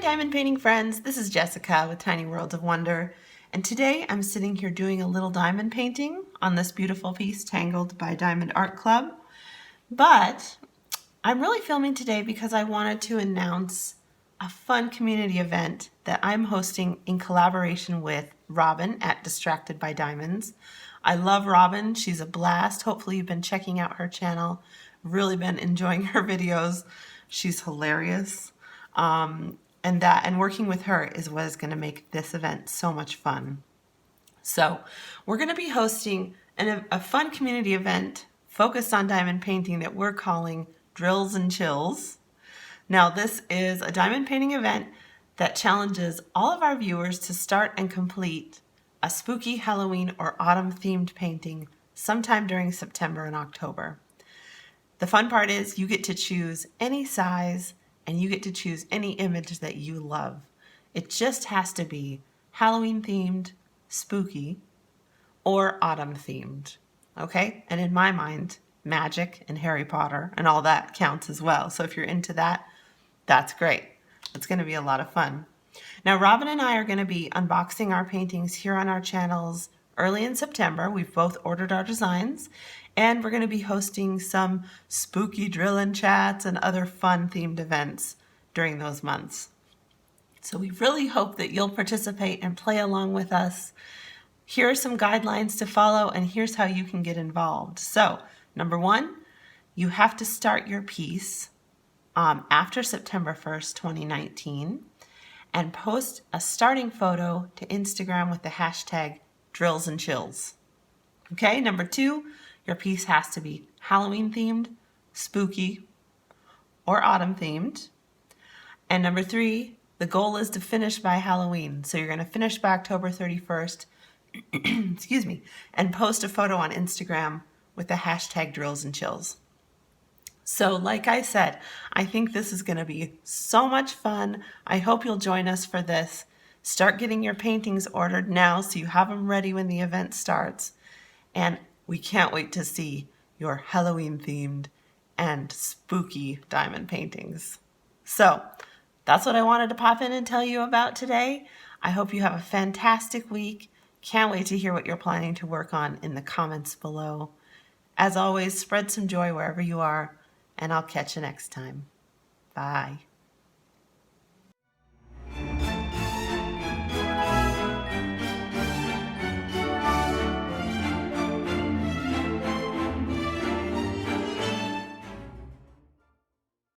diamond painting friends, this is Jessica with Tiny Worlds of Wonder, and today I'm sitting here doing a little diamond painting on this beautiful piece Tangled by Diamond Art Club. But I'm really filming today because I wanted to announce a fun community event that I'm hosting in collaboration with Robyn at Distracted by Diamonds. I love Robyn, she's a blast. Hopefully you've been checking out her channel, really been enjoying her videos. She's hilarious. And working with her is what is going to make this event so much fun. So we're going to be hosting a fun community event focused on diamond painting that we're calling Drills and Chills. Now this is a diamond painting event that challenges all of our viewers to start and complete a spooky Halloween or autumn themed painting sometime during September and October. The fun part is you get to choose any size and you get to choose any image that you love. It just has to be Halloween themed, spooky, or autumn themed, okay? And in my mind, magic and Harry Potter and all that counts as well. So if you're into that, that's great. It's gonna be a lot of fun. Now, Robyn and I are gonna be unboxing our paintings here on our channels early in September. We've both ordered our designs, and we're going to be hosting some spooky drill and chats and other fun themed events during those months. So we really hope that you'll participate and play along with us. Here are some guidelines to follow, and here's how you can get involved. So, number one, you have to start your piece after September 1st, 2019, and post a starting photo to Instagram with the hashtag Drills and Chills. Okay, number two, your piece has to be Halloween themed, spooky, or autumn themed. And number three, the goal is to finish by Halloween. So you're going to finish by October 31st, excuse me, and post a photo on Instagram with the hashtag Drills and Chills. So like I said, I think this is going to be so much fun. I hope you'll join us for this. Start getting your paintings ordered now so you have them ready when the event starts. And we can't wait to see your Halloween themed and spooky diamond paintings. So that's what I wanted to pop in and tell you about today. I hope you have a fantastic week. Can't wait to hear what you're planning to work on in the comments below. As always, spread some joy wherever you are, and I'll catch you next time. Bye.